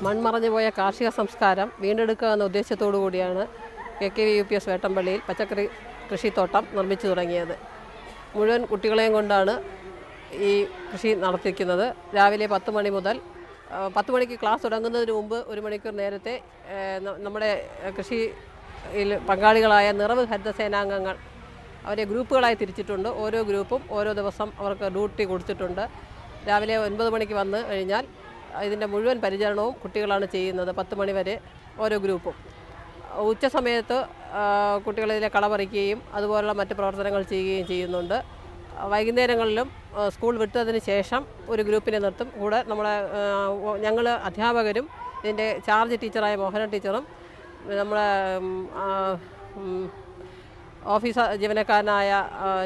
മൺമറഞ്ഞു പോയ കാർഷിക സംസ്കാരം വീണ്ടെടുക്കുക എന്ന ഉദ്ദേശത്തോടു കൂടിയാണ് KKV UPS വേട്ടമ്പള്ളിയിൽ പച്ചക്കറി കൃഷിത്തോട്ടം നിർമ്മിച്ചു തുടങ്ങിയത്. മുഴുവൻ കുട്ടികളെയും കൊണ്ടാണ് ഈ കൃഷി നടത്തിക്കുന്നത്. രാവിലെ 10 മണി മുതൽ 10 മണിക്ക് ക്ലാസ് തുടങ്ങുന്നതിന് മുമ്പ് 1 മണിക്കൂർ നേരത്തെ നമ്മുടെ കൃഷിയിൽ പങ്കാളികളായ നിറവ് ഹരിതസേനാംഗങ്ങൾ അവരെ ഗ്രൂപ്പുകളായി തിരിച്ചിട്ടുണ്ട്. ഓരോ ഗ്രൂപ്പും ഓരോ ദിവസം അവർക്ക് ഡ്യൂട്ടി കൊടുത്തിട്ടുണ്ട്. രാവിലെ 9 മണിക്ക് വന്നു കഴിഞ്ഞാൽ ഇതിൻ്റെ മുഴുവൻ പരിചരണവും കുട്ടികളാണ് ചെയ്യുന്നത്. 10 മണി വരെ ഓരോ ഗ്രൂപ്പും. ഉച്ച സമയത്ത് കുട്ടികളിലെ കളപറിക്കുകയും അതുപോലുള്ള മറ്റ് പ്രവർത്തനങ്ങൾ ചെയ്യുകയും ചെയ്യുന്നുണ്ട്. വൈകുന്നേരങ്ങളിലും സ്കൂൾ വിട്ടതിന് ശേഷം ഒരു ഗ്രൂപ്പിനെ നിർത്തും. കൂടെ ഞങ്ങൾ അധ്യാപകരും ഇതിൻ്റെ ചാർജ് ടീച്ചറായ മോഹന ടീച്ചറും നമ്മുടെ ഓഫീസ് ജീവനക്കാരനായ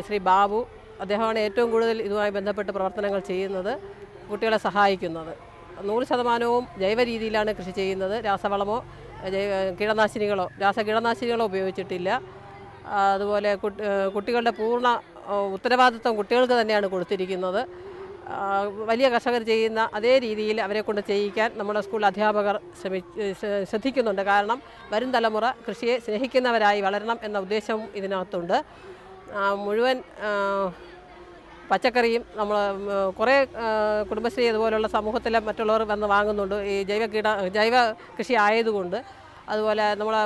ശ്രീ ബാബു, അദ്ദേഹമാണ് ഏറ്റവും കൂടുതൽ ഇതുമായി ബന്ധപ്പെട്ട് പ്രവർത്തനങ്ങൾ ചെയ്യുന്നത്, കുട്ടികളെ സഹായിക്കുന്നത്. 100% ജൈവ രീതിയിലാണ് കൃഷി ചെയ്യുന്നത്. രാസവളമോ രാസകീടനാശിനികളോ ഉപയോഗിച്ചിട്ടില്ല. അതുപോലെ കുട്ടികളുടെ പൂർണ്ണ ഉത്തരവാദിത്വം കുട്ടികൾക്ക് തന്നെയാണ് കൊടുത്തിരിക്കുന്നത്. വലിയ കർഷകർ ചെയ്യുന്ന അതേ രീതിയിൽ അവരെ കൊണ്ട് ചെയ്യിക്കാൻ നമ്മുടെ സ്കൂൾ അധ്യാപകർ ശ്രദ്ധിക്കുന്നുണ്ട്. കാരണം വരും തലമുറ കൃഷിയെ സ്നേഹിക്കുന്നവരായി വളരണം എന്ന ഉദ്ദേശവും ഇതിനകത്തുണ്ട്. മുഴുവൻ പച്ചക്കറിയും നമ്മൾ കുറേ കുടുംബശ്രീ അതുപോലുള്ള സമൂഹത്തിലെ മറ്റുള്ളവർ വന്ന് വാങ്ങുന്നുണ്ട് ഈ ജൈവ കൃഷി ആയതുകൊണ്ട്. അതുപോലെ നമ്മളെ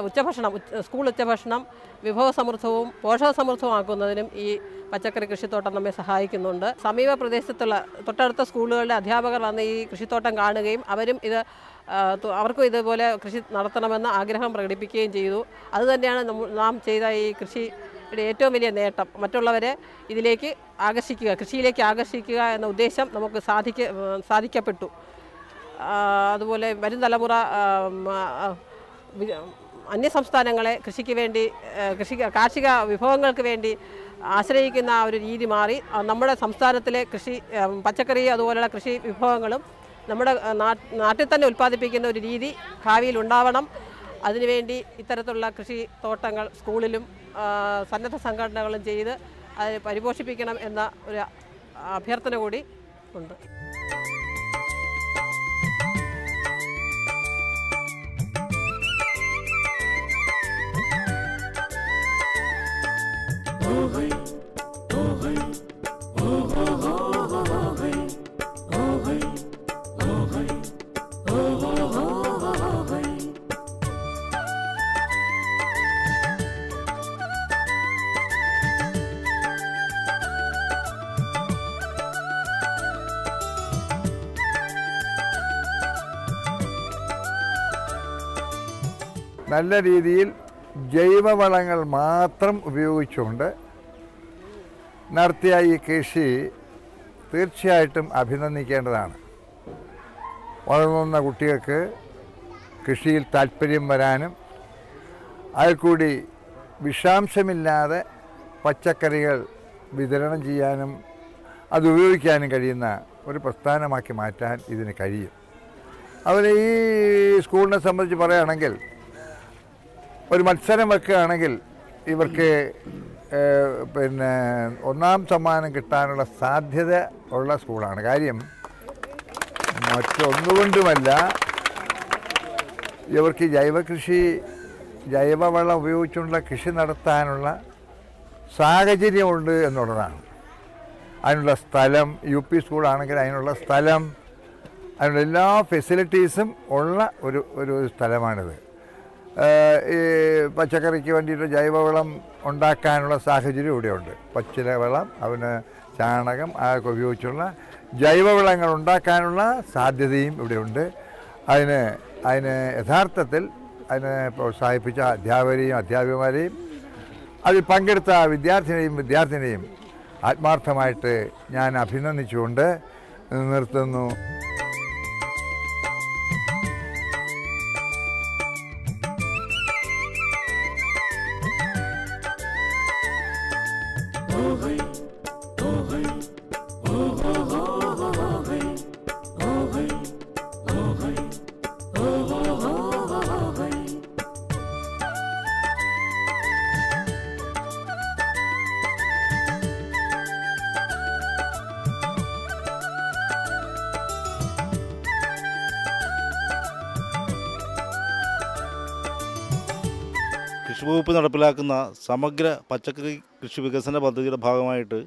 സ്കൂൾ ഉച്ചഭക്ഷണം വിഭവസമൃദ്ധവും പോഷകസമൃദ്ധവുമാക്കുന്നതിനും ഈ പച്ചക്കറി കൃഷിത്തോട്ടം നമ്മെ സഹായിക്കുന്നുണ്ട്. സമീപ പ്രദേശത്തുള്ള തൊട്ടടുത്ത സ്കൂളുകളിലെ അധ്യാപകർ വന്ന് ഈ കൃഷിത്തോട്ടം കാണുകയും അവർക്കും ഇതുപോലെ കൃഷി നടത്തണമെന്ന് ആഗ്രഹം പ്രകടിപ്പിക്കുകയും ചെയ്തു. അതുതന്നെയാണ് നാം ചെയ്ത ഈ കൃഷിയുടെ ഏറ്റവും വലിയ നേട്ടം. മറ്റുള്ളവരെ കൃഷിയിലേക്ക് ആകർഷിക്കുക എന്ന ഉദ്ദേശം നമുക്ക് സാധിക്കപ്പെട്ടു. അതുപോലെ വരും തലമുറ അന്യസംസ്ഥാനങ്ങളെ കാർഷിക വിഭവങ്ങൾക്ക് വേണ്ടി ആശ്രയിക്കുന്ന ഒരു രീതി മാറി നമ്മുടെ സംസ്ഥാനത്തിലെ പച്ചക്കറി അതുപോലെയുള്ള കൃഷി വിഭവങ്ങളും നമ്മുടെ നാട്ടിൽ തന്നെ ഉൽപ്പാദിപ്പിക്കുന്ന ഒരു രീതി ഭാവിയിൽ ഉണ്ടാവണം. അതിനുവേണ്ടി ഇത്തരത്തിലുള്ള കൃഷിത്തോട്ടങ്ങൾ സ്കൂളിലും സന്നദ്ധ സംഘടനകളും ചെയ്ത് അത് പരിപോഷിപ്പിക്കണം എന്ന ഒരു അഭ്യർത്ഥന കൂടി ഉണ്ട്. നല്ല രീതിയിൽ ജൈവവളങ്ങൾ മാത്രം ഉപയോഗിച്ചുകൊണ്ട് നടത്തിയ ഈ കൃഷി തീർച്ചയായിട്ടും അഭിനന്ദിക്കേണ്ടതാണ്. വളർന്നുവന്ന കുട്ടികൾക്ക് കൃഷിയിൽ താല്പര്യം വരാനും അതിൽ കൂടി വിഷാംശമില്ലാതെ പച്ചക്കറികൾ വിതരണം ചെയ്യാനും അത് ഉപയോഗിക്കാനും കഴിയുന്ന ഒരു പ്രസ്ഥാനമാക്കി മാറ്റാൻ ഇതിന് കഴിയും. അതുപോലെ ഈ സ്കൂളിനെ സംബന്ധിച്ച് പറയുകയാണെങ്കിൽ ഒരു മത്സരം വെക്കുകയാണെങ്കിൽ ഇവർക്ക് ഒന്നാം സമ്മാനം കിട്ടാനുള്ള സാധ്യത ഉള്ള സ്കൂളാണ്. കാര്യം മറ്റൊന്നുകൊണ്ടുമല്ല, ഇവർക്ക് ജൈവവളം ഉപയോഗിച്ചുള്ള കൃഷി നടത്താനുള്ള സാഹചര്യമുണ്ട് എന്നുള്ളതാണ്. അതിനുള്ള സ്ഥലം, UP സ്കൂളാണെങ്കിൽ അതിനുള്ള സ്ഥലം, അതിനുള്ള എല്ലാ ഫെസിലിറ്റീസും ഉള്ള ഒരു സ്ഥലമാണിത്. ഈ പച്ചക്കറിക്ക് വേണ്ടിയിട്ട് ജൈവവളം ഉണ്ടാക്കാനുള്ള സാഹചര്യം ഇവിടെയുണ്ട്. പച്ചിലവളം, ചാണകം അതൊക്കെ ഉപയോഗിച്ചുള്ള ജൈവവളങ്ങൾ ഉണ്ടാക്കാനുള്ള സാധ്യതയും ഇവിടെയുണ്ട്. അതിന് യഥാർത്ഥത്തിൽ പ്രോത്സാഹിപ്പിച്ച അധ്യാപികമാരെയും അതിൽ പങ്കെടുത്ത വിദ്യാർത്ഥിനെയും ആത്മാർത്ഥമായിട്ട് ഞാൻ അഭിനന്ദിച്ചുകൊണ്ട് നിർത്തുന്നു. കൃഷി വകുപ്പ് നടപ്പിലാക്കുന്ന സമഗ്ര പച്ചക്കറി കൃഷി വികസന പദ്ധതിയുടെ ഭാഗമായിട്ട്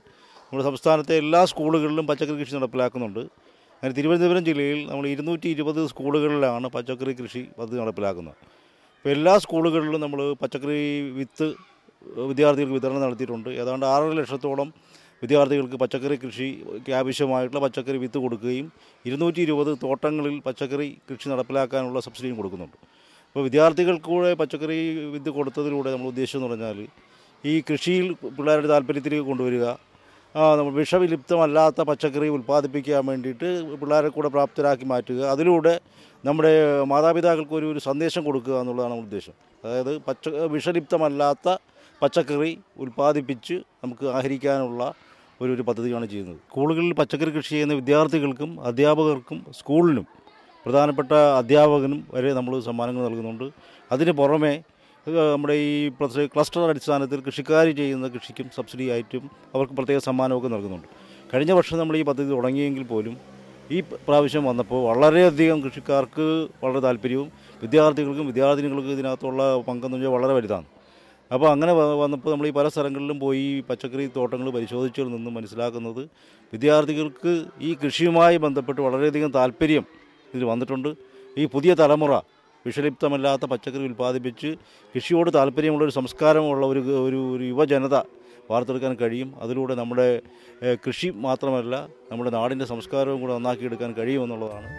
നമ്മുടെ സംസ്ഥാനത്തെ എല്ലാ സ്കൂളുകളിലും പച്ചക്കറി കൃഷി നടപ്പിലാക്കുന്നുണ്ട്. അങ്ങനെ തിരുവനന്തപുരം ജില്ലയിൽ നമ്മൾ 220 സ്കൂളുകളിലാണ് പച്ചക്കറി കൃഷി പദ്ധതി നടപ്പിലാക്കുന്നത്. ഇപ്പോൾ എല്ലാ സ്കൂളുകളിലും നമ്മൾ പച്ചക്കറി വിത്ത് വിദ്യാർത്ഥികൾക്ക് വിതരണം നടത്തിയിട്ടുണ്ട്. ഏതാണ്ട് 6 ലക്ഷത്തോളം വിദ്യാർത്ഥികൾക്ക് പച്ചക്കറി കൃഷിക്ക് ആവശ്യമായിട്ടുള്ള പച്ചക്കറി വിത്ത് കൊടുക്കുകയും 220 തോട്ടങ്ങളിൽ പച്ചക്കറി കൃഷി നടപ്പിലാക്കാനുള്ള സബ്സിഡിയും കൊടുക്കുന്നുണ്ട്. അപ്പോൾ വിദ്യാർത്ഥികൾക്കൂടെ പച്ചക്കറി വിത്ത് കൊടുത്തതിലൂടെ നമ്മൾ ഉദ്ദേശിച്ചെന്ന് പറഞ്ഞാൽ ഈ കൃഷിയിൽ പിള്ളേരുടെ താല്പര്യത്തിലേക്ക് കൊണ്ടുവരിക, നമ്മൾ വിഷവിലിപ്തമല്ലാത്ത പച്ചക്കറി ഉൽപ്പാദിപ്പിക്കാൻ വേണ്ടിയിട്ട് പിള്ളേരെ കൂടെ പ്രാപ്തരാക്കി മാറ്റുക, അതിലൂടെ നമ്മുടെ മാതാപിതാക്കൾക്ക് ഒരു സന്ദേശം കൊടുക്കുക എന്നുള്ളതാണ് നമ്മുടെ ഉദ്ദേശം. അതായത് വിഷലിപ്തമല്ലാത്ത പച്ചക്കറി ഉൽപ്പാദിപ്പിച്ച് നമുക്ക് ആഹരിക്കാനുള്ള ഒരു പദ്ധതിയാണ് ചെയ്യുന്നത്. സ്കൂളുകളിൽ പച്ചക്കറി കൃഷി ചെയ്യുന്ന വിദ്യാർത്ഥികൾക്കും അധ്യാപകർക്കും സ്കൂളിനും പ്രധാനപ്പെട്ട അധ്യാപകനും വരെ നമ്മൾ സമ്മാനങ്ങൾ നൽകുന്നുണ്ട്. അതിന് പുറമെ നമ്മുടെ ഈ ക്ലസ്റ്റർ അടിസ്ഥാനത്തിൽ കൃഷിക്കാർ ചെയ്യുന്ന കൃഷിക്കും സബ്സിഡി ആയിട്ടും അവർക്ക് പ്രത്യേക സമ്മാനമൊക്കെ നൽകുന്നുണ്ട്. കഴിഞ്ഞ വർഷം നമ്മൾ ഈ പദ്ധതി തുടങ്ങിയെങ്കിൽ പോലും ഈ പ്രാവശ്യം വന്നപ്പോൾ വളരെയധികം കൃഷിക്കാർക്ക് വളരെ താല്പര്യവും വിദ്യാർത്ഥികൾക്കും വിദ്യാർത്ഥിനികൾക്കും ഇതിനകത്തുള്ള പങ്കെന്ന് വെച്ചാൽ വളരെ വലുതാണ്. അപ്പോൾ അങ്ങനെ വന്നപ്പോൾ നമ്മൾ ഈ പല സ്ഥലങ്ങളിലും പോയി പച്ചക്കറി തോട്ടങ്ങൾ പരിശോധിച്ചതിൽ നിന്നും മനസ്സിലാക്കുന്നത് വിദ്യാർത്ഥികൾക്ക് ഈ കൃഷിയുമായി ബന്ധപ്പെട്ട് വളരെയധികം താല്പര്യം ഇതിൽ വന്നിട്ടുണ്ട്. ഈ പുതിയ തലമുറ വിഷലിപ്തമല്ലാത്ത പച്ചക്കറി ഉൽപ്പാദിപ്പിച്ച് കൃഷിയോട് താല്പര്യമുള്ളൊരു സംസ്കാരമുള്ള ഒരു യുവജനത വാർത്തെടുക്കാൻ കഴിയും. അതിലൂടെ നമ്മുടെ കൃഷി മാത്രമല്ല നമ്മുടെ നാടിൻ്റെ സംസ്കാരവും കൂടെ നന്നാക്കിയെടുക്കാൻ കഴിയുമെന്നുള്ളതാണ്.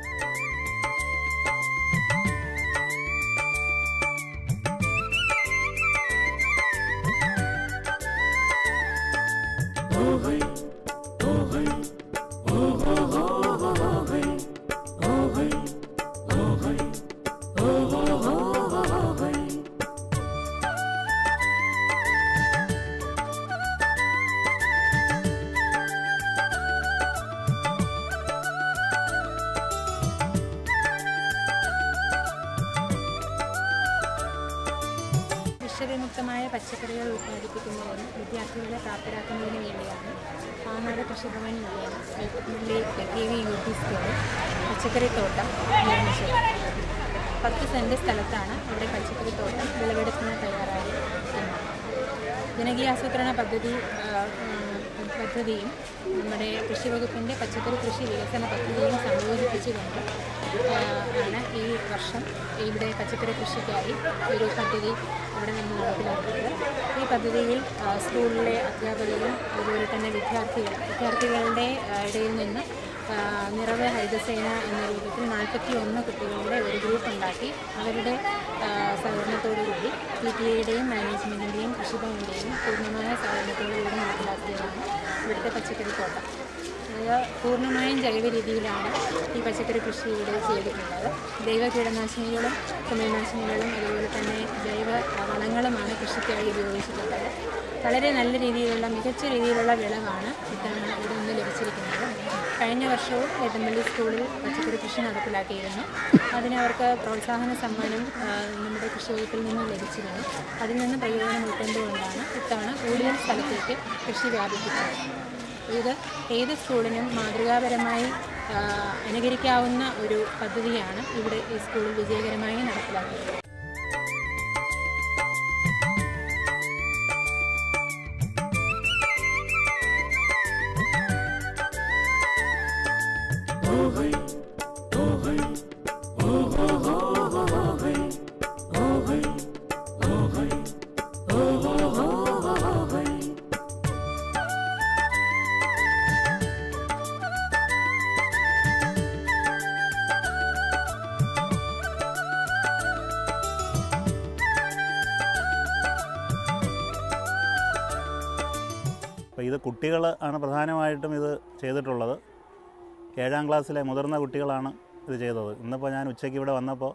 വിഷവിമുക്തമായ പച്ചക്കറികൾ ഉൽപ്പാദിപ്പിക്കുന്നതിനും വിദ്യാർത്ഥികളെ പ്രാപ്തരാക്കുന്നതിന് വേണ്ടിയാണ് പാങ്ങാട് കൃഷിഭവൻ മുഖേന KV UP സ്കൂളിൽ പച്ചക്കറിത്തോട്ടം നിർമ്മിച്ചത്. 10 സെൻറ് സ്ഥലത്താണ് അവിടെ പച്ചക്കറിത്തോട്ടം വിളവെടുപ്പിന് തയ്യാറായി. ജനകീയാസൂത്രണ പദ്ധതിയും നമ്മുടെ കൃഷി വകുപ്പിൻ്റെ പച്ചക്കറി കൃഷി വികസന പദ്ധതിയും സംയോജിപ്പിച്ചുകൊണ്ട് ആണ് ഈ വർഷം ഇവിടെ പച്ചക്കറി കൃഷിക്കായി ഒരു പദ്ധതി ഇവിടെ നിന്ന് നടപ്പിലാക്കിയത്. ഈ പദ്ധതിയിൽ സ്കൂളിലെ അധ്യാപകരും അതുപോലെ തന്നെ വിദ്യാർത്ഥികളുടെ ഇടയിൽ നിന്ന് നിറവ് ഹരിതസേന എന്ന രൂപത്തിൽ 41 കുട്ടികളുടെ ഒരു ഗ്രൂപ്പ് ഉണ്ടാക്കി അവരുടെ സഹകരണത്തോടുകൂടി PTA മാനേജ്മെൻറ്റിൻ്റെയും കൃഷിഭവൻ്റെയും പൂർണ്ണമായ സഹകരണത്തോടുകൂടി നടപ്പിലാക്കിയതാണ് ഇവിടുത്തെ പച്ചക്കറിത്തോട്ടം. അത് പൂർണ്ണമായും ജൈവ രീതിയിലാണ് ഈ പച്ചക്കറി കൃഷി ഇവിടെ ചെയ്തിട്ടുള്ളത്. ജൈവ കീടനാശിനികളും കുമിൾനാശിനികളും അതുപോലെ തന്നെ ജൈവ വളങ്ങളുമാണ് കൃഷിക്കായി ഉപയോഗിച്ചിട്ടുള്ളത്. വളരെ നല്ല രീതിയിലുള്ള മികച്ച രീതിയിലുള്ള വിളവാണ് ഇവിടെ നിന്ന് ലഭിച്ചിരിക്കുന്നത്. കഴിഞ്ഞ വർഷവും ഏത്തമ്പള്ളി സ്കൂളിൽ പച്ചക്കറി കൃഷി നടപ്പിലാക്കിയിരുന്നു. അതിനവർക്ക് പ്രോത്സാഹന സമ്മാനം നമ്മുടെ കൃഷി വകുപ്പിൽ നിന്ന് ലഭിച്ചിരുന്നു. അതിൽ നിന്ന് പ്രയോജനം ഉൾക്കൊണ്ടുകൊണ്ടാണ് ഇത്തവണ കൂടുതൽ സ്ഥലത്തേക്ക് കൃഷി വ്യാപിപ്പിച്ചത്. ഇത് ഏത് സ്കൂളിനും മാതൃകാപരമായി അനുകരിക്കാവുന്ന ഒരു പദ്ധതിയാണ് ഇവിടെ ഈ സ്കൂളിൽ വിജയകരമായി നടപ്പിലാക്കിയത്. അപ്പോൾ ഇത് കുട്ടികൾ ആണ് പ്രധാനമായിട്ടും ഇത് ചെയ്തിട്ടുള്ളത്. 7ാം ക്ലാസ്സിലെ മുതിർന്ന കുട്ടികളാണ് ഇത് ചെയ്തത്. ഇന്നിപ്പോൾ ഞാൻ ഉച്ചയ്ക്ക് ഇവിടെ വന്നപ്പോൾ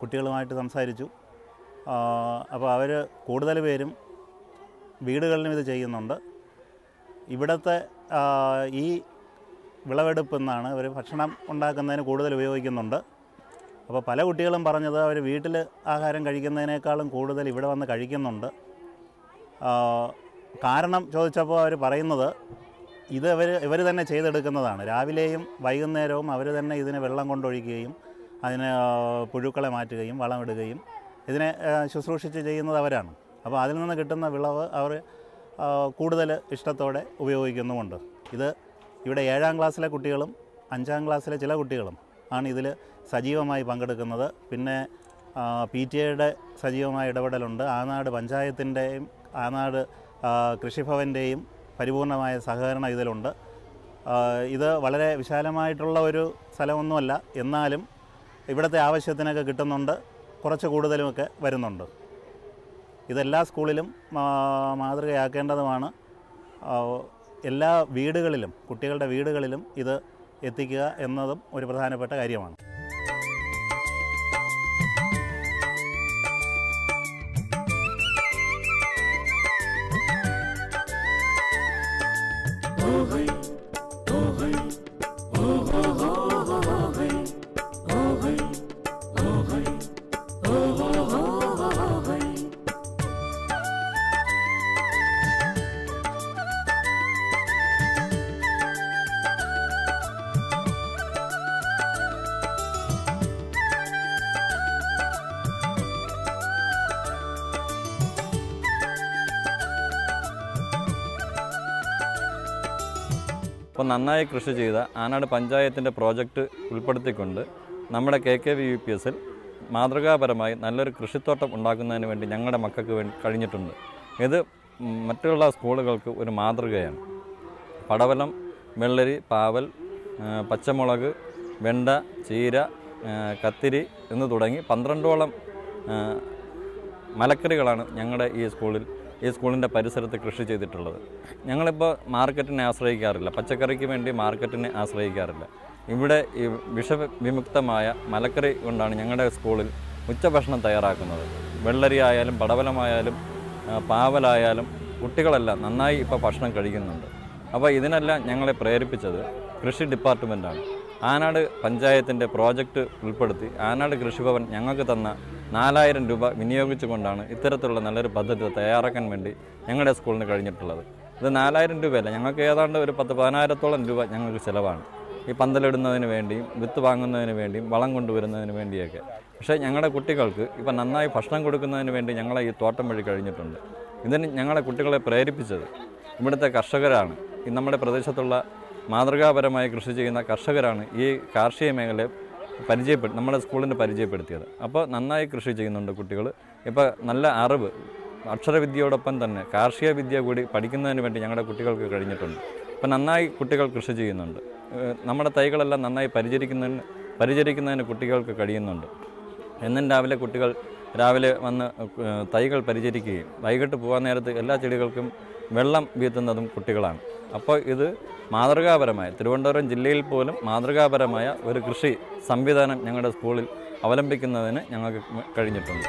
കുട്ടികളുമായിട്ട് സംസാരിച്ചു. അപ്പോൾ അവർ കൂടുതൽ പേരും വീടുകളിലും ഇത് ചെയ്യുന്നുണ്ട്. ഇവിടുത്തെ ഈ വിളവെടുപ്പിൽ നിന്നാണ് അവർ ഭക്ഷണം ഉണ്ടാക്കുന്നതിന് കൂടുതൽ ഉപയോഗിക്കുന്നുണ്ട്. അപ്പോൾ പല കുട്ടികളും പറഞ്ഞത് അവർ വീട്ടിൽ ആഹാരം കഴിക്കുന്നതിനേക്കാളും കൂടുതൽ ഇവിടെ വന്ന് കഴിക്കുന്നുണ്ട്. കാരണം ചോദിച്ചപ്പോൾ അവർ പറയുന്നത് ഇത് ഇവർ തന്നെ ചെയ്തെടുക്കുന്നതാണ്. രാവിലെയും വൈകുന്നേരവും അവർ തന്നെ ഇതിന് വെള്ളം കൊണ്ടൊഴിക്കുകയും അതിന് പുഴുക്കളെ മാറ്റുകയും വളമിടുകയും ഇതിനെ ശുശ്രൂഷിച്ച് ചെയ്യുന്നത് അവരാണ്. അപ്പോൾ അതിൽ നിന്ന് കിട്ടുന്ന വിളവ് അവർ കൂടുതൽ ഇഷ്ടത്തോടെ ഉപയോഗിക്കുന്നുമുണ്ട്. ഇത് ഇവിടെ 7ാം ക്ലാസ്സിലെ കുട്ടികളും 5ാം ക്ലാസ്സിലെ ചില കുട്ടികളും ആണ് ഇതിൽ സജീവമായി പങ്കെടുക്കുന്നത്. പിന്നെ PTA സജീവമായ ഇടപെടലുണ്ട്. ആനാട് പഞ്ചായത്തിൻ്റെയും ആനാട് കൃഷിഭവൻ്റെയും പരിപൂർണമായ സഹകരണം ഇതിലുണ്ട്. ഇത് വളരെ വിശാലമായിട്ടുള്ള ഒരു സ്ഥലമൊന്നുമല്ല, എന്നാലും ഇവിടുത്തെ ആവശ്യത്തിനൊക്കെ കിട്ടുന്നുണ്ട്, കുറച്ച് കൂടുതലുമൊക്കെ വരുന്നുണ്ട്. ഇതെല്ലാ സ്കൂളിലും മാതൃകയാക്കേണ്ടതുമാണ്. എല്ലാ വീടുകളിലും കുട്ടികളുടെ വീടുകളിലും ഇത് എത്തിക്കുക എന്നതും ഒരു പ്രധാനപ്പെട്ട കാര്യമാണ്. അപ്പോൾ നന്നായി കൃഷി ചെയ്ത ആനാട് പഞ്ചായത്തിൻ്റെ പ്രോജക്റ്റ് ഉൾപ്പെടുത്തിക്കൊണ്ട് നമ്മുടെ KKVUPSൽ മാതൃകാപരമായി നല്ലൊരു കൃഷിത്തോട്ടം ഉണ്ടാക്കുന്നതിന് വേണ്ടി ഞങ്ങളുടെ മക്കൾക്ക് വേണ്ടി കഴിഞ്ഞിട്ടുണ്ട്. ഇത് മറ്റുള്ള സ്കൂളുകൾക്ക് ഒരു മാതൃകയാണ്. പടവലം, വെള്ളരി, പാവൽ, പച്ചമുളക്, വെണ്ട, ചീര, കത്തിരി എന്ന് തുടങ്ങി 12ഓളം മലക്കറികളാണ് ഞങ്ങളുടെ ഈ സ്കൂളിൻ്റെ പരിസരത്ത് കൃഷി ചെയ്തിട്ടുള്ളത്. ഞങ്ങളിപ്പോൾ മാർക്കറ്റിനെ ആശ്രയിക്കാറില്ല, പച്ചക്കറിക്ക് വേണ്ടി മാർക്കറ്റിനെ ആശ്രയിക്കാറില്ല. ഇവിടെ ഈ വിഷവിമുക്തമായ മലക്കറി കൊണ്ടാണ് ഞങ്ങളുടെ സ്കൂളിൽ ഉച്ചഭക്ഷണം തയ്യാറാക്കുന്നത്. വെള്ളരി ആയാലും പടവലമായാലും പാവലായാലും കുട്ടികളെല്ലാം നന്നായി ഇപ്പോൾ ഭക്ഷണം കഴിക്കുന്നുണ്ട്. അപ്പോൾ ഇതിനെല്ലാം ഞങ്ങളെ പ്രേരിപ്പിച്ചത് കൃഷി ഡിപ്പാർട്ട്മെൻറ്റാണ്. ആനാട് പഞ്ചായത്തിൻ്റെ പ്രോജക്റ്റ് ഉൾപ്പെടുത്തി ആനാട് കൃഷിഭവൻ ഞങ്ങൾക്ക് തന്ന 4000 രൂപ വിനിയോഗിച്ചുകൊണ്ടാണ് ഇത്തരത്തിലുള്ള നല്ലൊരു പദ്ധതി തയ്യാറാക്കാൻ വേണ്ടി ഞങ്ങളുടെ സ്കൂളിന് കഴിഞ്ഞിട്ടുള്ളത്. ഇത് 4000 രൂപയല്ല, ഞങ്ങൾക്ക് ഏതാണ്ട് ഒരു 10-10000-ഓളം രൂപ ഞങ്ങൾക്ക് ചിലവാണ്. ഈ പന്തലിടുന്നതിന് വേണ്ടിയും വിത്ത് വാങ്ങുന്നതിന് വേണ്ടിയും വളം കൊണ്ടുവരുന്നതിന് വേണ്ടിയൊക്കെ. പക്ഷേ ഞങ്ങളുടെ കുട്ടികൾക്ക് ഇപ്പം നന്നായി ഭക്ഷണം കൊടുക്കുന്നതിന് വേണ്ടി ഞങ്ങളെ ഈ തോട്ടം വഴി കഴിഞ്ഞിട്ടുണ്ട്. ഇതിന് ഞങ്ങളെ കുട്ടികളെ പ്രേരിപ്പിച്ചത് ഇവിടുത്തെ കർഷകരാണ്. ഈ നമ്മുടെ പ്രദേശത്തുള്ള മാതൃകാപരമായി കൃഷി ചെയ്യുന്ന കർഷകരാണ് ഈ കാർഷിക മേഖലയെ നമ്മുടെ സ്കൂളിന് പരിചയപ്പെടുത്തിയത്. അപ്പോൾ നന്നായി കൃഷി ചെയ്യുന്നുണ്ട് കുട്ടികൾ. ഇപ്പോൾ നല്ല അറിവ്, അക്ഷരവിദ്യയോടൊപ്പം തന്നെ കാർഷിക വിദ്യ കൂടി പഠിക്കുന്നതിന് വേണ്ടി ഞങ്ങളുടെ കുട്ടികൾക്ക് കഴിഞ്ഞിട്ടുണ്ട്. ഇപ്പോൾ നന്നായി കുട്ടികൾ കൃഷി ചെയ്യുന്നുണ്ട്. നമ്മുടെ തൈകളെല്ലാം നന്നായി പരിചരിക്കുന്നതിന് കുട്ടികൾക്ക് കഴിയുന്നുണ്ട്. എന്നും കുട്ടികൾ രാവിലെ വന്ന് തൈകൾ പരിചരിക്കുകയും വൈകിട്ട് പോകാൻ നേരത്ത് എല്ലാ ചെടികൾക്കും വെള്ളം വീഴ്ത്തുന്നതും കുട്ടികളാണ്. അപ്പോൾ ഇത് മാതൃകാപരമായ, തിരുവനന്തപുരം ജില്ലയിൽ പോലും മാതൃകാപരമായ ഒരു കൃഷി സംവിധാനം ഞങ്ങളുടെ സ്കൂളിൽ അവലംബിക്കുന്നതിന് ഞങ്ങൾക്ക് കഴിഞ്ഞിട്ടുണ്ട്.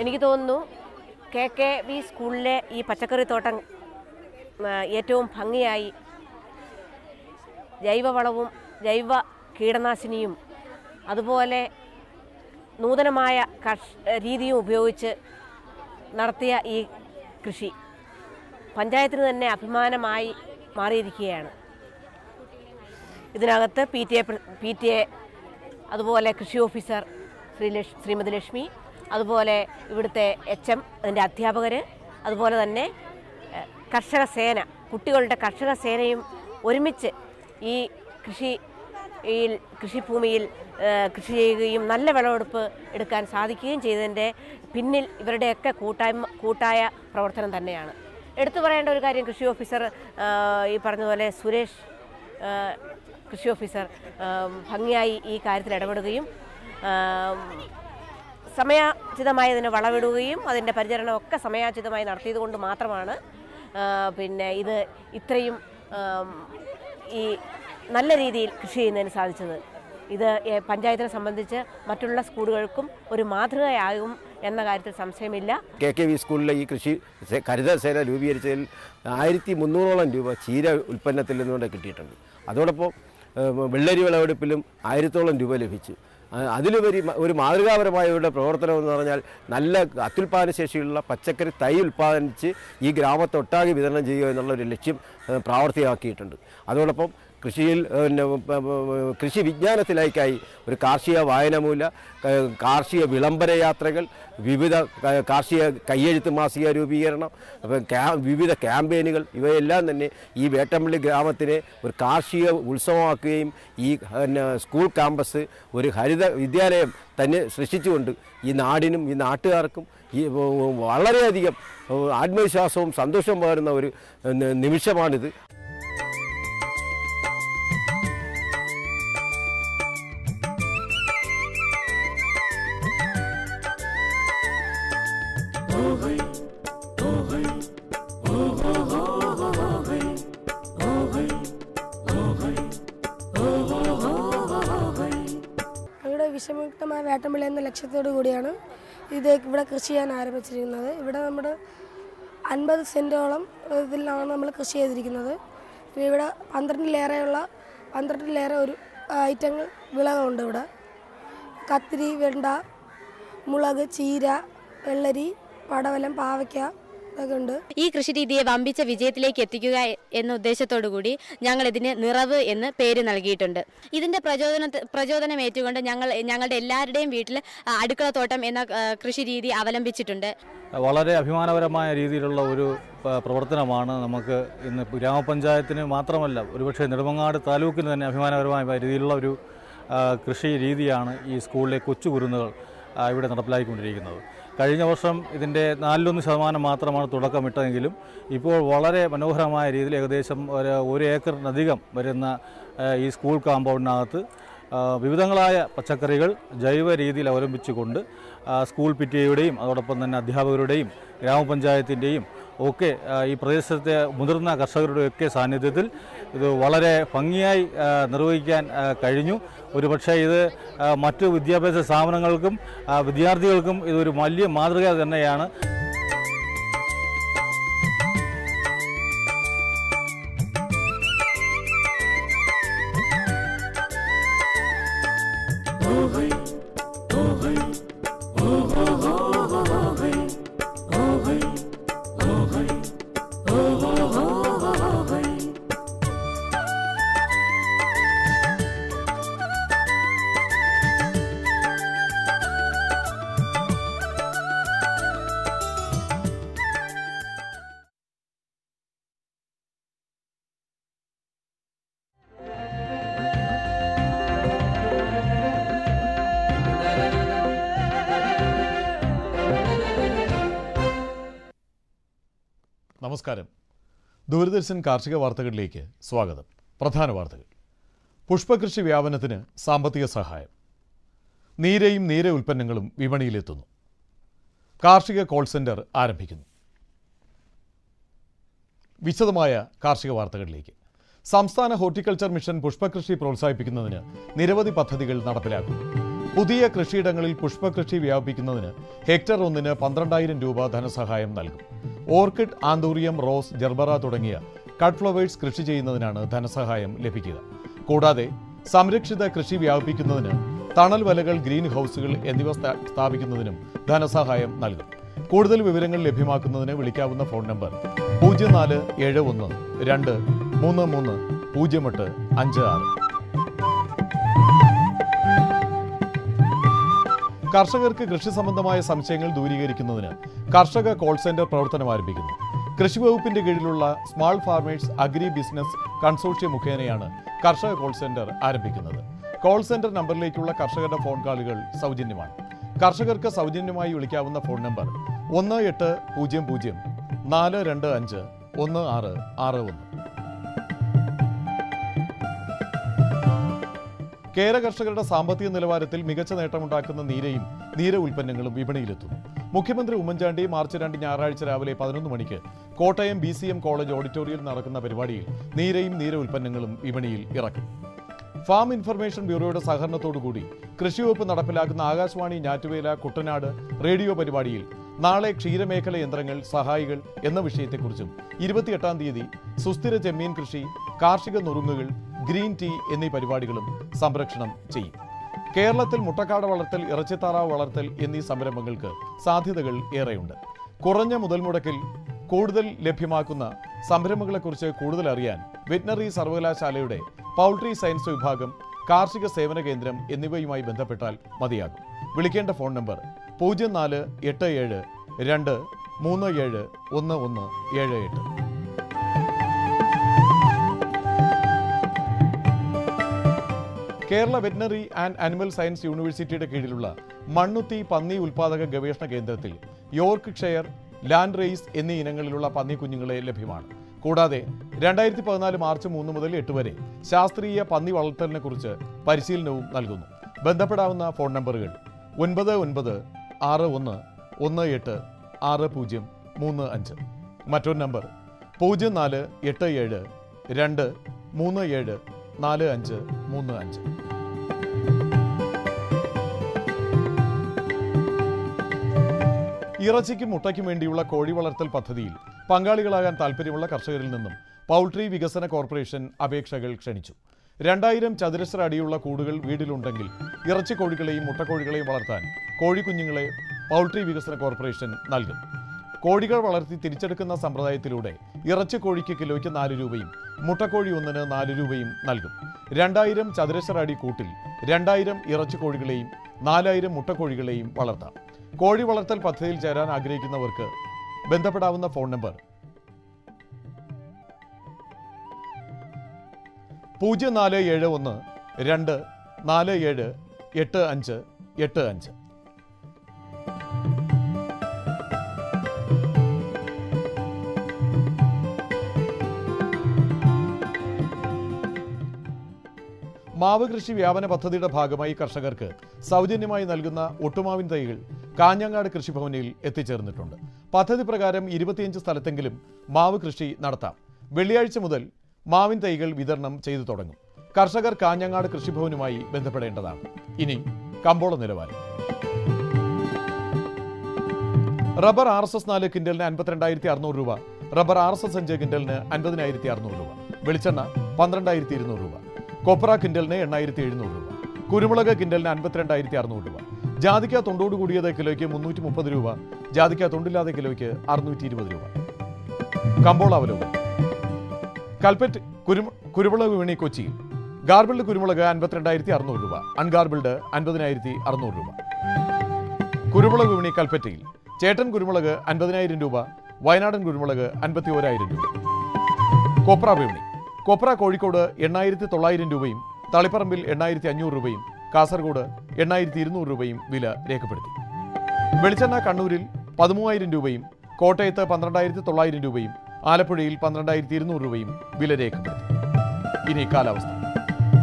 എനിക്ക് തോന്നുന്നു KKV സ്കൂളിലെ ഈ പച്ചക്കറിത്തോട്ടം ഏറ്റവും ഭംഗിയായി ജൈവവളവും ജൈവ കീടനാശിനിയും അതുപോലെ നൂതനമായ രീതിയും ഉപയോഗിച്ച് നടത്തിയ ഈ കൃഷി പഞ്ചായത്തിന് തന്നെ അഭിമാനമായി മാറിയിരിക്കുകയാണ്. ഇതിനകത്ത് PTA അതുപോലെ കൃഷി ഓഫീസർ ശ്രീമതി ലക്ഷ്മി, അതുപോലെ ഇവിടുത്തെ HM, അതിൻ്റെ അധ്യാപകർ, അതുപോലെ തന്നെ കർഷക സേന, കുട്ടികളുടെ കർഷക സേനയും ഒരുമിച്ച് ഈ കൃഷിഭൂമിയിൽ കൃഷി ചെയ്യുകയും നല്ല വിളവെടുപ്പ് എടുക്കാൻ സാധിക്കുകയും ചെയ്തതിൻ്റെ പിന്നിൽ ഇവരുടെയൊക്കെ കൂട്ടായ പ്രവർത്തനം തന്നെയാണ്. എടുത്തു പറയേണ്ട ഒരു കാര്യം, കൃഷി ഓഫീസർ ഈ പറഞ്ഞതുപോലെ സുരേഷ് കൃഷി ഓഫീസർ ഭംഗിയായി ഈ കാര്യത്തിൽ ഇടപെടുകയും സമയോചിതമായി വളവിടുകയും അതിൻ്റെ പരിചരണമൊക്കെ സമയോചിതമായി നടത്തിയത് കൊണ്ട് മാത്രമാണ് ഇത് ഇത്രയും ഈ നല്ല രീതിയിൽ കൃഷി ചെയ്യുന്നതിന് സാധിച്ചത്. ഇത് പഞ്ചായത്തിനെ സംബന്ധിച്ച് മറ്റുള്ള സ്കൂളുകൾക്കും ഒരു മാതൃകയാകും എന്ന കാര്യത്തിൽ സംശയമില്ല. KKV സ്കൂളിലെ ഈ കൃഷി കരുതൽ സേന രൂപീകരിച്ചതിൽ 1300ഓളം രൂപ ചീര ഉൽപ്പന്നത്തിൽ നിന്നുകൊണ്ട് കിട്ടിയിട്ടുണ്ട്. അതോടൊപ്പം വെള്ളരി വിളവെടുപ്പിലും 1000ഓളം രൂപ ലഭിച്ചു. അതിലുപരി ഒരു മാതൃകാപരമായവരുടെ പ്രവർത്തനം എന്ന് പറഞ്ഞാൽ നല്ല അത്യുൽപാദന ശേഷിയുള്ള പച്ചക്കറി തൈ ഉൽപ്പാദിച്ച് ഈ ഗ്രാമത്തൊട്ടാകെ വിതരണം ചെയ്യുക എന്നുള്ളൊരു ലക്ഷ്യം പ്രാവർത്തികമാക്കിയിട്ടുണ്ട്. അതോടൊപ്പം കൃഷിയിൽ കൃഷി വിജ്ഞാനത്തിലേക്കായി ഒരു കാർഷിക വായനമൂല, കാർഷിക വിളംബര യാത്രകൾ, വിവിധ കാർഷിക കയ്യെഴുത്ത് മാസിക രൂപീകരണം, വിവിധ ക്യാമ്പയിനുകൾ, ഇവയെല്ലാം തന്നെ ഈ വേട്ടമ്പള്ളി ഗ്രാമത്തിനെ ഒരു കാർഷിക ഉത്സവമാക്കുകയും ഈ സ്കൂൾ ക്യാമ്പസ് ഒരു ഹരിത വിദ്യാലയം തന്നെ സൃഷ്ടിച്ചുകൊണ്ട് ഈ നാടിനും ഈ നാട്ടുകാർക്കും ഈ വളരെയധികം ആത്മവിശ്വാസവും സന്തോഷവും പകരുന്ന ഒരു നിമിഷമാണിത്. വിഷമുക്തമായ വേട്ടമ്പള്ളി എന്ന ലക്ഷ്യത്തോടു കൂടിയാണ് ഇവിടെ കൃഷി ചെയ്യാൻ ആരംഭിച്ചിരിക്കുന്നത്. ഇവിടെ നമ്മുടെ 50 സെൻറ്റോളം ഇതിലാണ് നമ്മൾ കൃഷി ചെയ്തിരിക്കുന്നത്. ഇവിടെ 12ലേറെ ഒരു ഐറ്റങ്ങൾ വിളകളുണ്ട്. ഇവിടെ കത്തിരി, വെണ്ട, മുളക്, ചീര, വെള്ളരി, പടവലം, പാവയ്ക്ക ഒക്കെ ഉണ്ട്. ഈ കൃഷിരീതിയെ വമ്പിച്ച വിജയത്തിലേക്ക് എത്തിക്കുക എന്ന ഉദ്ദേശത്തോടു കൂടി ഞങ്ങൾ ഇതിന് നിറവ് എന്ന് പേര് നൽകിയിട്ടുണ്ട്. ഇതിന്റെ പ്രചോദനം ഏറ്റുകൊണ്ട് ഞങ്ങളുടെ എല്ലാവരുടെയും വീട്ടിൽ അടുക്കളത്തോട്ടം എന്ന കൃഷി രീതി അവലംബിച്ചിട്ടുണ്ട്. വളരെ അഭിമാനപരമായ രീതിയിലുള്ള ഒരു പ്രവർത്തനമാണ് നമുക്ക് ഇന്ന് ഗ്രാമപഞ്ചായത്തിന് മാത്രമല്ല, ഒരുപക്ഷെ നെടുമങ്ങാട് താലൂക്കിന് തന്നെ അഭിമാനപരമായ രീതിയിലുള്ള ഒരു കൃഷി രീതിയാണ് ഈ സ്കൂളിലെ കൊച്ചു കുരുന്നുകൾ ഇവിടെ നടപ്പിലാക്കിക്കൊണ്ടിരിക്കുന്നത്. കഴിഞ്ഞ വർഷം ഇതിൻ്റെ 4.1% മാത്രമാണ് തുടക്കമിട്ടതെങ്കിലും ഇപ്പോൾ വളരെ മനോഹരമായ രീതിയിൽ ഏകദേശം 1 ഏക്കറിനധികം വരുന്ന ഈ സ്കൂൾ കോമ്പൗണ്ടിനകത്ത് വിവിധങ്ങളായ പച്ചക്കറികൾ ജൈവ രീതിയിൽ അവലംബിച്ചുകൊണ്ട് സ്കൂൾ PTA-യുടെയും അതോടൊപ്പം തന്നെ അധ്യാപകരുടെയും ഗ്രാമപഞ്ചായത്തിൻ്റെയും ഒക്കെ ഈ പ്രദേശത്തെ മുതിർന്ന കർഷകരുടെയൊക്കെ സാന്നിധ്യത്തിൽ ഇത് വളരെ ഭംഗിയായി നിർവഹിക്കാൻ കഴിഞ്ഞു. ഒരുപക്ഷെ ഇത് മറ്റു വിദ്യാഭ്യാസ സ്ഥാപനങ്ങൾക്കും വിദ്യാർത്ഥികൾക്കും ഇതൊരു വലിയ മാതൃക തന്നെയാണ്. നമസ്കാരം. ദൂരദർശൻ കാർഷിക വാർത്തകളിലേക്ക് സ്വാഗതം. പ്രധാന വാർത്തകൾ. പുഷ്പകൃഷി വ്യാപനത്തിന് സാമ്പത്തിക സഹായം. നീരയും നീര ഉൽപ്പന്നങ്ങളും വിപണിയിലെത്തുന്നു. കാർഷിക കോൾ സെന്റർ ആരംഭിക്കുന്നു. വിശദമായ കാർഷിക വാർത്തകളിലേക്ക്. സംസ്ഥാന ഹോർട്ടിക്കൾച്ചർ മിഷൻ പുഷ്പകൃഷി പ്രോത്സാഹിപ്പിക്കുന്നതിന് നിരവധി പദ്ധതികൾ നടപ്പിലാക്കുന്നു. പുതിയ കൃഷിയിടങ്ങളിൽ പുഷ്പകൃഷി വ്യാപിപ്പിക്കുന്നതിന് ഹെക്ടർ 1-ന് 12,000 രൂപ ധനസഹായം നൽകും. ഓർക്കിഡ്, ആന്തൂറിയം, റോസ്, ജർബറ തുടങ്ങിയ കട്ട് ഫ്ലവേഴ്സ് കൃഷി ചെയ്യുന്നതിനാണ് ധനസഹായം ലഭിക്കുക. കൂടാതെ സംരക്ഷിത കൃഷി വ്യാപിപ്പിക്കുന്നതിന് തണൽ വലകൾ, ഗ്രീൻ ഹൗസുകൾ എന്നിവ സ്ഥാപിക്കുന്നതിനും ധനസഹായം നൽകും. കൂടുതൽ വിവരങ്ങൾ ലഭ്യമാക്കുന്നതിന് വിളിക്കാവുന്ന ഫോൺ നമ്പർ 0471-233-0856. കർഷകർക്ക് കൃഷി സംബന്ധമായ സംശയങ്ങൾ ദൂരീകരിക്കുന്നതിന് കർഷക കോൾ സെന്റർ പ്രവർത്തനം ആരംഭിക്കുന്നു. കൃഷിവകുപ്പിന്റെ കീഴിലുള്ള small farmers agri business consortium മുഖേനയാണ് കർഷക കോൾ സെന്റർ ആരംഭിക്കുന്നത്. കോൾ സെന്റർ നമ്പറിലേക്കുള്ള കർഷകരുടെ ഫോൺ കോളുകൾ സൗജന്യമാണ്. കർഷകർക്ക് സൗജന്യമായി വിളിക്കാവുന്ന ഫോൺ നമ്പർ 1800-425-1661. കേര കർഷകരുടെ സാമ്പത്തിക നിലവാരത്തിൽ മികച്ച നേട്ടമുണ്ടാക്കുന്ന നീരയും നീര ഉൽപ്പന്നങ്ങളും വിപണിയിലെത്തുന്നു. മുഖ്യമന്ത്രി ഉമ്മൻചാണ്ടി മാർച്ച് 2 ഞായറാഴ്ച രാവിലെ 11 മണിക്ക് കോട്ടയം BCM കോളേജ് ഓഡിറ്റോറിയത്തിൽ നടക്കുന്ന പരിപാടിയിൽ നീരയും നീര ഉൽപ്പന്നങ്ങളും വിപണിയിൽ ഇറക്കും. ഫാം ഇൻഫർമേഷൻ ബ്യൂറോയുടെ സഹകരണത്തോടുകൂടി കൃഷിവകുപ്പ് നടപ്പിലാക്കുന്ന ആകാശവാണി ഞാറ്റുവേല കുട്ടനാട് റേഡിയോ പരിപാടിയിൽ നാളെ ക്ഷീരമേഖല യന്ത്രങ്ങൾ സഹായികൾ എന്ന വിഷയത്തെക്കുറിച്ചും 28-ാം തീയതി സുസ്ഥിര ചെമ്മീൻ കൃഷി, കാർഷിക നുറുങ്ങുകൾ, ഗ്രീൻ ടീ എന്നീ പരിപാടികളും സംപ്രേഷണം ചെയ്യും. കേരളത്തിൽ മുട്ടക്കാട വളർത്തൽ, ഇറച്ചിത്താറാവ് വളർത്തൽ എന്നീ സംരംഭങ്ങൾക്ക് സാധ്യതകൾ ഏറെയുണ്ട്. കുറഞ്ഞ മുതൽ മുടക്കിൽ കൂടുതൽ ലഭ്യമാക്കുന്ന സംരംഭങ്ങളെക്കുറിച്ച് കൂടുതൽ അറിയാൻ വെറ്റിനറി സർവകലാശാലയുടെ പൗൾട്രി സയൻസ് വിഭാഗം, കാർഷിക സേവന കേന്ദ്രം എന്നിവയുമായി ബന്ധപ്പെട്ടാൽ മതിയാകും. വിളിക്കേണ്ട phone number 0487-237-1178. Kerala veterinary and animal science യൂണിവേഴ്സിറ്റിയുടെ കീഴിലുള്ള മണ്ണുത്തി പന്നി ഉൽപാദക ഗവേഷണ കേന്ദ്രത്തിൽ യോർക്ക് ഷെയർ, ലാൻഡ് റേസ് എന്നീ ഇനങ്ങളിലുള്ള പന്നി കുഞ്ഞുങ്ങളെ ലഭ്യമാണ്. കൂടാതെ 2014 മാർച്ച് 3 മുതൽ 8 വരെ ശാസ്ത്രീയ പന്നി വളർത്തലിനെ കുറിച്ച് പരിശീലനവും നൽകുന്നു. ബന്ധപ്പെടാവുന്ന ഫോൺ നമ്പറുകൾ 9914186035, മറ്റൊരു നമ്പർ 0487-237-4535. ഇറച്ചിക്കും മുട്ടയ്ക്കും വേണ്ടിയുള്ള കോഴി വളർത്തൽ പദ്ധതിയിൽ പങ്കാളികളാകാൻ താൽപ്പര്യമുള്ള കർഷകരിൽ നിന്നും പൗൾട്രി വികസന കോർപ്പറേഷൻ അപേക്ഷകൾ ക്ഷണിച്ചു. 2000 ചതുരശ്ര അടിയുള്ള കൂടുകൾ വീടിലുണ്ടെങ്കിൽ ഇറച്ചിക്കോഴികളെയും മുട്ടക്കോഴികളെയും വളർത്താൻ കോഴിക്കുഞ്ഞുങ്ങളെ പൗൾട്രി വികസന കോർപ്പറേഷൻ നൽകും. കോഴികൾ വളർത്തി തിരിച്ചെടുക്കുന്ന സമ്പ്രദായത്തിലൂടെ ഇറച്ചിക്കോഴിക്ക് കിലോയ്ക്ക് 4 രൂപയും മുട്ടക്കോഴി ഒന്നിന് 4 രൂപയും നൽകും. 2000 ചതുരശ്ര അടി കൂട്ടിൽ 2000 ഇറച്ചിക്കോഴികളെയും 4000 മുട്ടക്കോഴികളെയും വളർത്താം. കോഴി വളർത്തൽ പദ്ധതിയിൽ ചേരാൻ ആഗ്രഹിക്കുന്നവർക്ക് ബന്ധപ്പെടാവുന്ന ഫോൺ നമ്പർ 0471-247-8585. മാവ് കൃഷി വ്യാപന പദ്ധതിയുടെ ഭാഗമായി കർഷകർക്ക് സൗജന്യമായി നൽകുന്ന ഒട്ടുമാവിൻ തൈകൾ കാഞ്ഞങ്ങാട് കൃഷിഭവനിൽ എത്തിച്ചേർന്നിട്ടുണ്ട്. പദ്ധതി പ്രകാരം 25 സ്ഥലത്തെങ്കിലും മാവ് കൃഷി നടത്താം. വെള്ളിയാഴ്ച മുതൽ മാവിൻ തൈകൾ വിതരണം ചെയ്തു തുടങ്ങും. കർഷകർ കാഞ്ഞങ്ങാട് കൃഷിഭവനുമായി ബന്ധപ്പെടേണ്ടതാണ്. ഇനി കമ്പോള നിലവാരം. റബ്ബർ RSS 4 ക്വിന്റലിന് 52,600 രൂപ, റബ്ബർ RSS 5 ക്വിന്റലിന് 50,600 രൂപ, വെളിച്ചെണ്ണ 12,200 രൂപ, കൊപ്ര ക്വിന്റലിന് 8,700 രൂപ, കുരുമുളക് ക്വിന്റലിന് 52,600 രൂപ, ജാതിക്ക തൊണ്ടോട് കൂടിയത് കിലോയ്ക്ക് 330 രൂപ, ജാതിക്ക തൊണ്ടില്ലാതെ കിലോയ്ക്ക് 620 രൂപ. കമ്പോള അവലോകനം. കൽപ്പറ്റ് കുരുമുളക് വിപണി കൊച്ചിയിൽ ഗാർബിൾഡ് കുരുമുളക് 52,600 രൂപ, അൺഗാർബിൾഡ് 50,600 രൂപ. കുരുമുളക് വിപണി കൽപ്പറ്റയിൽ ചേട്ടൻ കുരുമുളക് 50,000 രൂപ, വയനാടൻ കുരുമുളക് 51,000 രൂപ. കൊപ്ര വിപണി കൊപ്ര കോഴിക്കോട് 8,900 രൂപയും തളിപ്പറമ്പിൽ 8,500 രൂപയും കാസർഗോഡ് 8,200 രൂപയും വില രേഖപ്പെടുത്തി. വെളിച്ചെണ്ണ കണ്ണൂരിൽ 13,000 രൂപയും കോട്ടയത്ത് 12,900 രൂപയും ആലപ്പുഴയിൽ 12,200 രൂപയും വില രേഖപ്പെടുത്തി. ഇനി കാലാവസ്ഥ.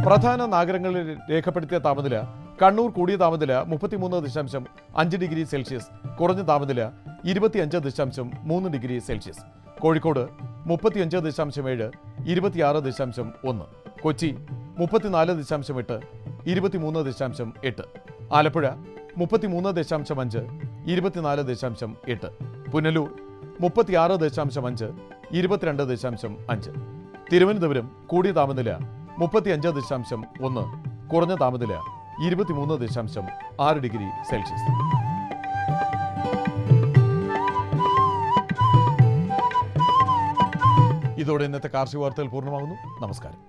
പ്രധാന നഗരങ്ങളിൽ രേഖപ്പെടുത്തിയ താപനില: കണ്ണൂർ കൂടിയ താപനില 33.5 ഡിഗ്രി സെൽഷ്യസ്, കുറഞ്ഞ താപനില 25.3 ഡിഗ്രി സെൽഷ്യസ്. കോഴിക്കോട് 35.7, 26.1. കൊച്ചി 34.8, 23.8. ആലപ്പുഴ 33.5, 24.8. പുനലൂർ 36.5, 22.5. തിരുവനന്തപുരം കൂടിയ താപനില 35.1, കുറഞ്ഞ താപനില 23.6 ഡിഗ്രി സെൽഷ്യസ്. ഇതോടെ ഇന്നത്തെ കാർഷിക വാർത്തകൾ പൂർണ്ണമാകുന്നു. നമസ്കാരം.